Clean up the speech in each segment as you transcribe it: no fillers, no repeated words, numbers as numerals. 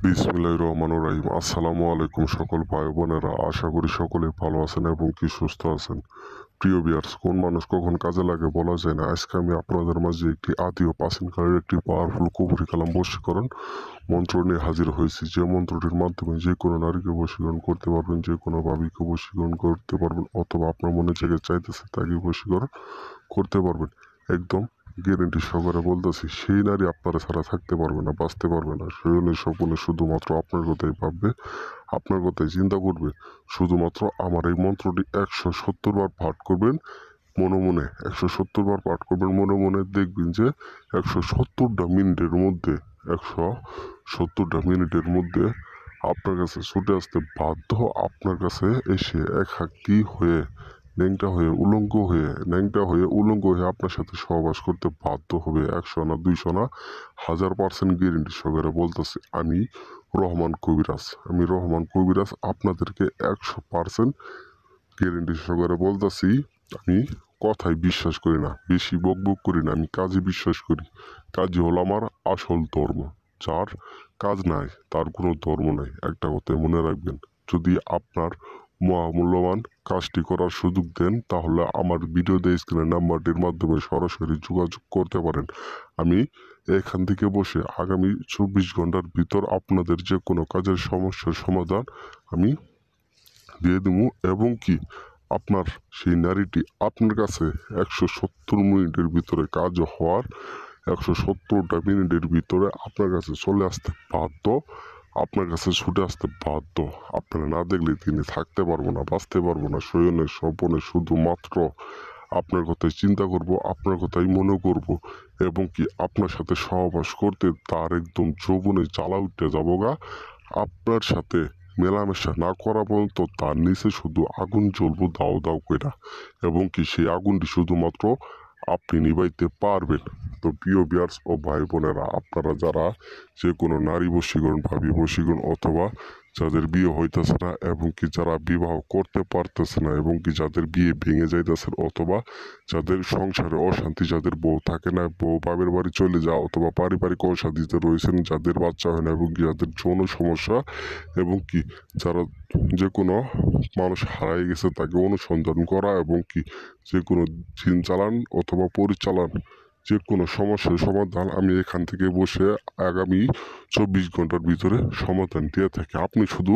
বিসমিল্লাহির রহমানির রহিম। আসসালামু আলাইকুম সকল ভাই বোনেরা, আশা করি সকলে ভালো আছেন এবং কি সুস্থ আছেন। প্রিয় ভিউয়ার্স, কোন মানুষ কখন কাজে লাগে বলা যায় না। আজকে আমি আপনাদের মাঝে একটি আদি ও প্রাচীনকালের একটি পাওয়ারফুল কুফরি কালাম বশীকরণ মন্ত্র নিয়ে হাজির হয়েছি, যে মন্ত্রটির মাধ্যমে যে কোনো নারীকে বশীকরণ করতে পারবেন, যে কোনো ভাবিকে বশীকরণ করতে পারবেন, অথবা আপনার মনে থেকে চাইতেছে তাকে বশীকরণ করতে পারবেন। একদম গ্যারেন্টি সহকারে বলতেছি, সেই নারী আপনারা ছাড়া থাকতে পারবে না, বাঁচতে পারবে না। শরীরের স্বপ্নে শুধুমাত্র আপনার কথাই ভাববে, আপনার কথাই চিন্তা করবে। শুধুমাত্র আমার এই মন্ত্রটি 170 বার পাঠ করবেন মনে মনে, 170 বার পাঠ করবেন মনে মনে। দেখবেন যে 170টা মিনিটের মধ্যে 170টা মিনিটের মধ্যে আপনার কাছে ছুটে আসতে বাধ্য। আপনার কাছে এসে এক হাক্কি হয়ে ন্যাংটা হয়ে উলঙ্গ হয়ে আপনার সাথে সহবাস করতে বাধ্য হবে। 100 না 200 না, 1000% গ্যারেন্টি সহকারে বলতেছি। আমি রহমান কবিরাজ আপনাদেরকে 100% গ্যারেন্টি সহকারে বলতেছি। আমি কথায় বিশ্বাস করি না, বেশি বকবক করি না, আমি কাজে বিশ্বাস করি। কাজই হলো আমার আসল ধর্ম। যার কাজ নাই তার কোনো ধর্ম নাই, একটা কথা মনে রাখবেন। যদি আপনার মহামূল্যবান কাজটি করার সুযোগ দেন, তাহলে আমার ভিডিওতে স্ক্রিনের নাম্বারটির মাধ্যমে সরাসরি যোগাযোগ করতে পারেন। আমি এখান থেকে বসে আগামী 24 ঘন্টার ভিতর আপনাদের যে কোনো কাজের সমস্যার সমাধান আমি দিয়ে দেবো। এবং কি আপনার সেই নারীটি আপনার কাছে 170 মিনিটের ভিতরে কাজ হওয়ার 170টা মিনিটের ভিতরে আপনার কাছে চলে আসতে বাধ্য, আপনার কাছে ছুটে আসতে বাধ্য। আপনারা না দেখলে তিনি থাকতে পারবো না, বাঁচতে পারবো না। শয়নের স্বপনে শুধুমাত্র আপনার কথাই চিন্তা করব, আপনার কথাই মনে করব, এবং কি আপনার সাথে সহবাস করতে তার একদম যৌবনে জ্বালা উঠতে যাবো গা। আপনার সাথে মেলামেশা না করা পর্যন্ত তার নিচে শুধু আগুন জ্বলবো দাও দাও কইরা, এবং কি সেই আগুনটি শুধুমাত্র আপনি নিভাইতে পারবেন। তো প্রিয় ভিউয়ার্স ও ভাই বোনেরা, আপনারা যারা যে কোনো নারী বশীকরণ, ভাবি বশীকরণ, অথবা যাদের বিয়ে হইতেছে না এবং কি যারা বিবাহ করতে পারতেছে না, এবং কি যাদের বিয়ে ভেঙে যাইতেছে, অথবা যাদের সংসারে অশান্তি, যাদের বউ থাকে না, বউ বাপের বাড়ি চলে যাওয়া, অথবা পারিবারিক অশান্তিতে রয়েছেন, যাদের বাচ্চা হয় না, এবং কি যাদের যৌন সমস্যা, এবং কি যারা যে কোনো মানুষ হারাই গেছে তাকে অনুসন্ধান করা, এবং কি যে কোনো জিন চালান অথবা পরিচালন, যে কোনো সমস্যার সমাধান আমি এখান থেকে বসে আগামী 24 ঘন্টার ভিতরে সমাধান দিয়ে থাকি। আপনি শুধু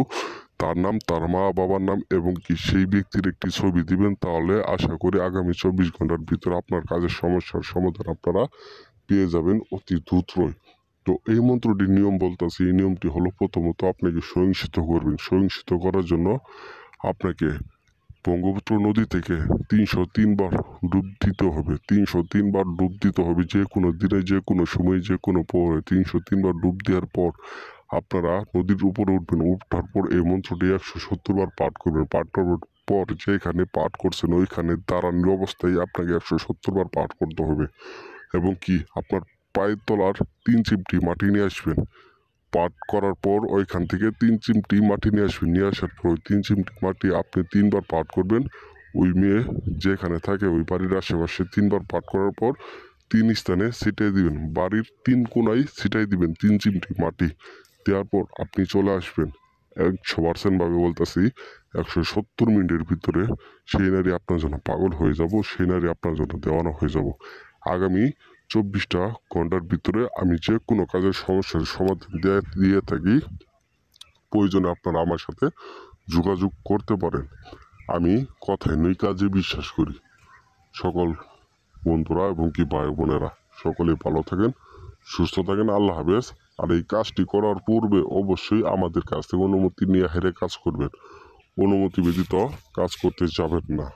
তার নাম, তার মা বাবার নাম এবং কি সেই ব্যক্তির একটি ছবি দিবেন, তাহলে আশা করি আগামী 24 ঘন্টার ভিতরে আপনার কাজের সমস্যার সমাধান আপনারা পেয়ে যাবেন অতি দ্রুতই। তো এই মন্ত্রটির নিয়ম বলতেছি। এই নিয়মটি হলো, প্রথমত আপনাকে সহিংসিত করবেন। সহিংসিত করার জন্য আপনাকে বঙ্গপুত্র নদী থেকে 303 বার ডুব দিতে হবে। 303 বার ডুব দিতে হবে, যে কোনো দিনে, যে কোনো সময়, যে কোনো পরে। 303 বার ডুব দেওয়ার পর আপনারা নদীর উপরে উঠবেন। উঠার পর এই মন্ত্রটি 170 বার পাঠ করবেন। পাঠ করার পর যেখানে পাঠ করছেন ওইখানে দাঁড়ানোর অবস্থায় আপনাকে 170 বার পাঠ করতে হবে। এবং কি আপনার পায়ের তলার 3 চিমটি মাটি নিয়ে আসবেন। পাঠ করার পর ওইখান থেকে 3 চিমটি মাটি নিয়ে আসবেন। নিয়ে আসার পর ওই 3 চিমটি মাটি আপনি 3 বার পাঠ করবেন। ওই মেয়ে যেখানে থাকে ওই বাড়ির আশেপাশে 3 বার পাঠ করার পর 3 স্থানে ছিটাই দিবেন। বাড়ির 3 কোনায় ছিটাই দিবেন 3 চিমটি মাটি। দেওয়ার পর আপনি চলে আসবেন। 100% ভাবে বলতেছি, 170 মিনিটের ভিতরে সেই নারী আপনার জন্য পাগল হয়ে যাব, সেই নারী আপনার জন্য দেওয়ানা হয়ে যাব। আগামী 24টা ঘন্টার ভিতরে আমি যে কোনো কাজের সমস্যার সমাধান দিয়ে থাকি। প্রয়োজনে আপনারা আমার সাথে যোগাযোগ করতে পারেন। আমি কথায় নই, কাজে বিশ্বাস করি। সকল বন্ধুরা এবং কি ভাই বোনেরা, সকলে ভালো থাকেন, সুস্থ থাকেন। আল্লাহ হাফেজ। আর এই কাজটি করার পূর্বে অবশ্যই আমাদের কাছ থেকে অনুমতি নিয়ে হেরে কাজ করবেন। অনুমতি ব্যতীত কাজ করতে যাবেন না।